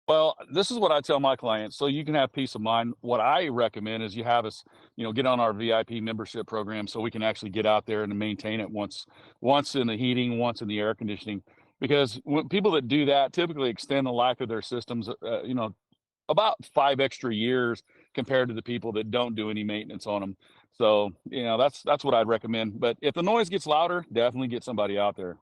Well, this is what I tell my clients, so you can have peace of mind. What I recommend is you have us, get on our VIP membership program so we can actually get out there and maintain it once in the heating, once in the air conditioning. Because when people that do that typically extend the life of their systems, about 5 extra years compared to the people that don't do any maintenance on them. So, that's what I'd recommend. But if the noise gets louder, definitely get somebody out there.